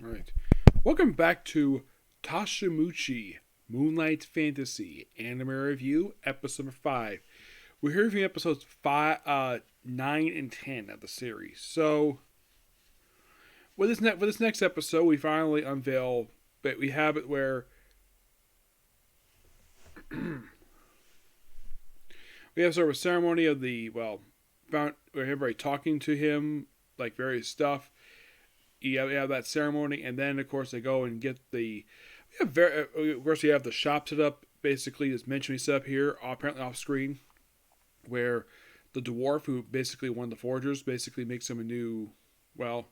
Alright. Welcome back to Tsukimichi, Moonlight Fantasy, Anime Review, Episode number 5. We're here reviewing episodes 9 and 10 of the series. So, with this next episode, we finally unveil, but we have it where we have sort of a ceremony of where everybody talking to him, like various stuff. You have that ceremony, and then of course they go and get the. Of course, you have the shop set up. Basically, this mentioning set up here, apparently off screen, where the dwarf, who basically one of the forgers, basically makes him a new, I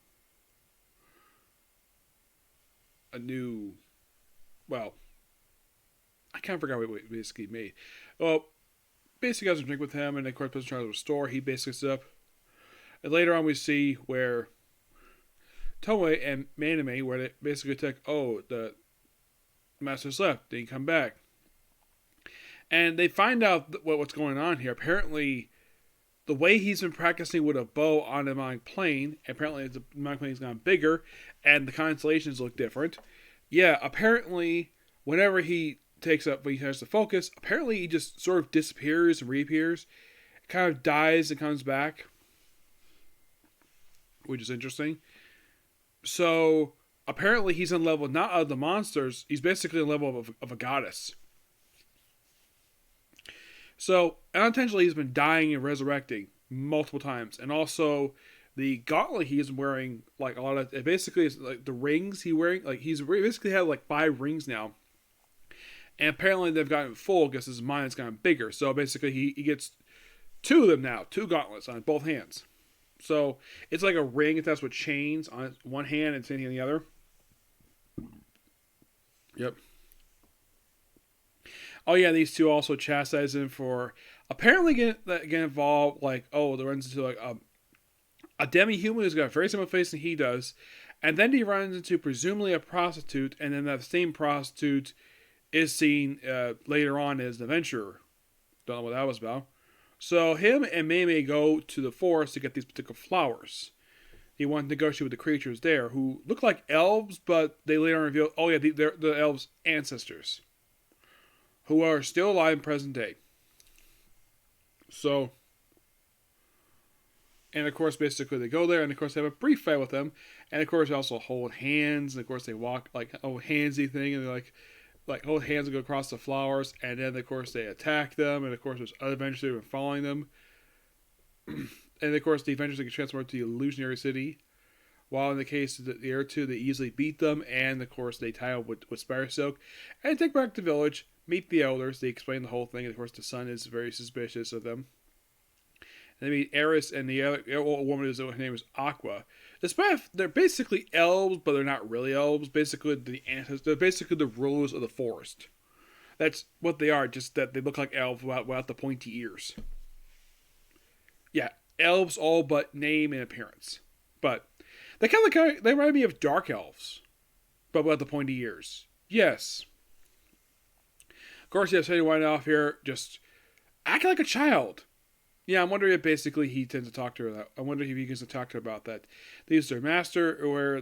can't forget what he basically made. Well, basically has a drink with him, and of course, trying to restore. He basically sets up, and later on we see where Toei and Maname, where they basically take, the master's left, didn't come back. And they find out what's going on here. Apparently, the way he's been practicing with a bow on a demonic plane, apparently the demonic plane's gone bigger, and the constellations look different. Yeah, apparently, whenever he has to focus, apparently he just sort of disappears and reappears. Kind of dies and comes back, which is interesting. So, apparently he's on level not of the monsters, he's basically on level of a goddess. So, unintentionally he's been dying and resurrecting multiple times. And also, the gauntlet he's wearing, like a lot of, it basically is like the rings he's wearing, like he's basically had like 5 rings now. And apparently they've gotten full because his mind has gotten bigger. So basically he gets 2 of them now, 2 gauntlets on both hands. So, it's like a ring attached with chains on one hand and chains on the other. Yep. Oh, yeah, these 2 also chastise him for apparently getting involved, like, they runs into, like, a demi-human who's got a very similar face than he does. And then he runs into, presumably, a prostitute, and then that same prostitute is seen later on as an adventurer. Don't know what that was about. So him and Mei go to the forest to get these particular flowers. He wanted to negotiate with the creatures there, who look like elves, but they later on reveal, they're the elves' ancestors, who are still alive in present day. So, and of course, basically they go there, and of course they have a brief fight with them, and of course they also hold hands, and of course they walk like handsy thing, and they're like hold hands and go across the flowers, and then of course they attack them, and of course there's other adventures that are following them, and of course the adventures get transferred to the illusionary city, while in the case of the other 2 they easily beat them, and of course they tie up with Spider Silk, and take back to the village, meet the elders, they explain the whole thing, and of course the son is very suspicious of them. And they meet Eris and the other old woman, her name is Aqua. Despite they're basically elves, but they're not really elves. Basically, they're basically the rulers of the forest. That's what they are. Just that they look like elves without the pointy ears. Yeah, elves all but name and appearance, but they they remind me of dark elves, but without the pointy ears. Yes. Of course, you have Sadie White off here, just acting like a child. Yeah, I'm wondering if basically he tends to talk to her. I wonder if he gets to talk to her about that. They use their master, or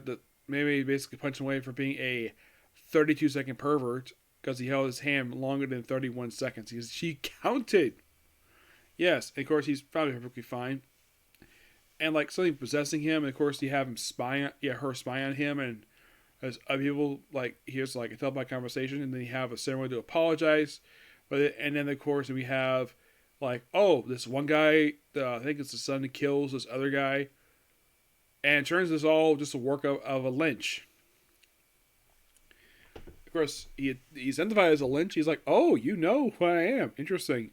maybe basically punch him away for being a 32-second pervert because he held his hand longer than 31 seconds. She counted. Yes, and of course he's probably perfectly fine. And like something possessing him, and of course you have him her spy on him, and as other people here's like a telephone conversation, and then you have a ceremony to apologize, and then of course we have. This one guy, I think it's the son that kills this other guy, and turns this all just a work of a lynch. Of course, he's identified as a lynch. He's like, you know who I am. Interesting.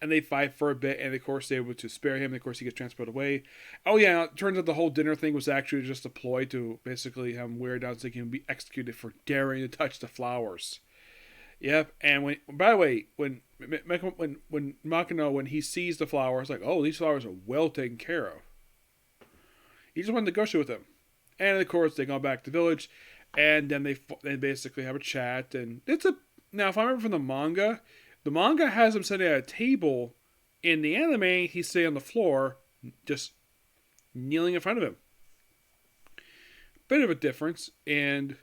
And they fight for a bit, and of course they're able to spare him, and of course he gets transported away. It turns out the whole dinner thing was actually just a ploy to basically have him wear down so he can be executed for daring to touch the flowers. Yep, and when Makino, when he sees the flowers, these flowers are well taken care of. He just wanted to negotiate with them, and of course they go back to the village, and then they basically have a chat, and now if I remember from the manga has him sitting at a table. In the anime, he's sitting on the floor, just kneeling in front of him. bit of a difference, and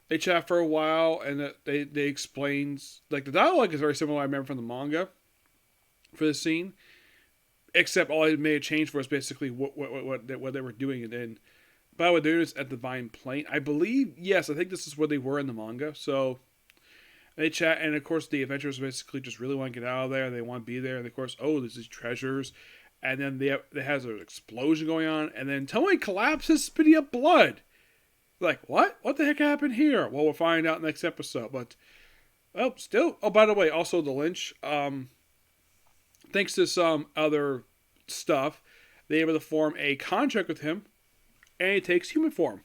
they chat for a while, and they explains like the dialogue is very similar. I remember from the manga for this scene, except all they made a change for was basically what they were doing, and then by what they're doing is at Divine Plane, I believe. Yes, I think this is where they were in the manga. So they chat, and of course the adventurers basically just really want to get out of there. They want to be there, and of course, oh, there's these treasures, and then there has an explosion going on, and then Toei collapses, spitting up blood. Like, what? What the heck happened here? Well, we'll find out next episode. But, well, still. Oh, by the way, also the Lynch, thanks to some other stuff, they're able to form a contract with him, and he takes human form.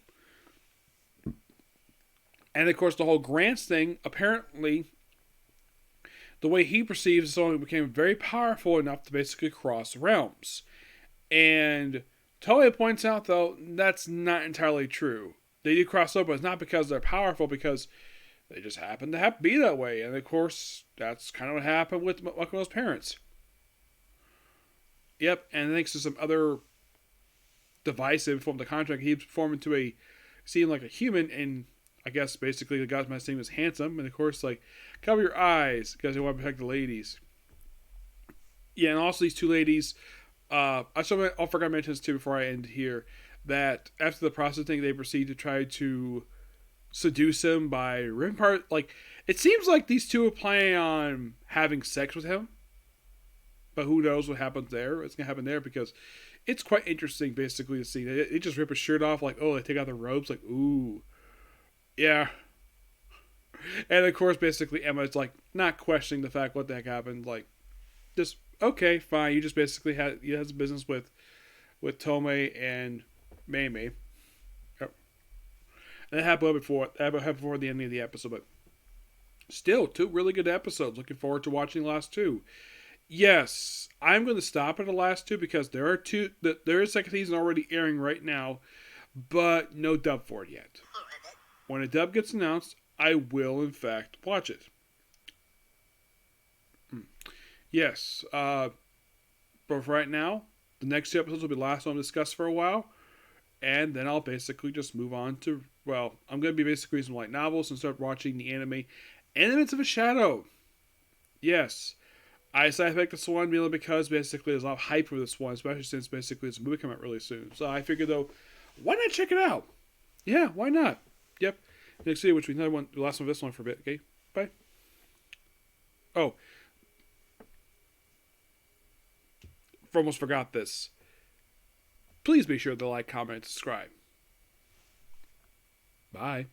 And, of course, the whole Grants thing, apparently, the way he perceives someone became very powerful enough to basically cross realms. And Toei points out, though, that's not entirely true. They do cross over, but it's not because they're powerful, because they just happen to be that way. And, of course, that's kind of what happened with Makoto's parents. Yep, and thanks to some other device they formed the contract, he formed into a seemed like a human, and I guess basically the guy's name was handsome, and of course, like, cover your eyes because they want to protect the ladies. Yeah, and also these two ladies, I forgot to mention this too before I end here, that after the processing, they proceed to try to seduce him by ripping apart. Like, it seems like these two are planning on having sex with him, but who knows what happens there? It's gonna happen there because it's quite interesting, basically, to see. They just rip his shirt off, like, oh, they take out the robes, like, ooh, yeah. And of course, basically, Emma's like not questioning the fact what the heck happened, like, just okay, fine. You just basically had business with Tomei and Mei. Yep. And that happened before the ending of the episode, but still, two really good episodes. Looking forward to watching the last two. Yes, I'm going to stop at the last two because there is a second season already airing right now, but no dub for it yet. When a dub gets announced, I will in fact watch it. Yes, but for right now, the next two episodes will be the last one to discuss for a while, and then I'll basically just move on to, well, I'm going to be basically reading some light novels and start watching the anime Elements of a Shadow. Yes, I decided to pick this one mainly because basically there's a lot of hype for this one, especially since basically this movie coming out really soon. So I figured, though, why not check it out? Yeah, why not? Yep. Next video, which we another one, the last one of this one for a bit. Okay, bye. Oh, almost forgot this. Please be sure to like, comment, and subscribe. Bye.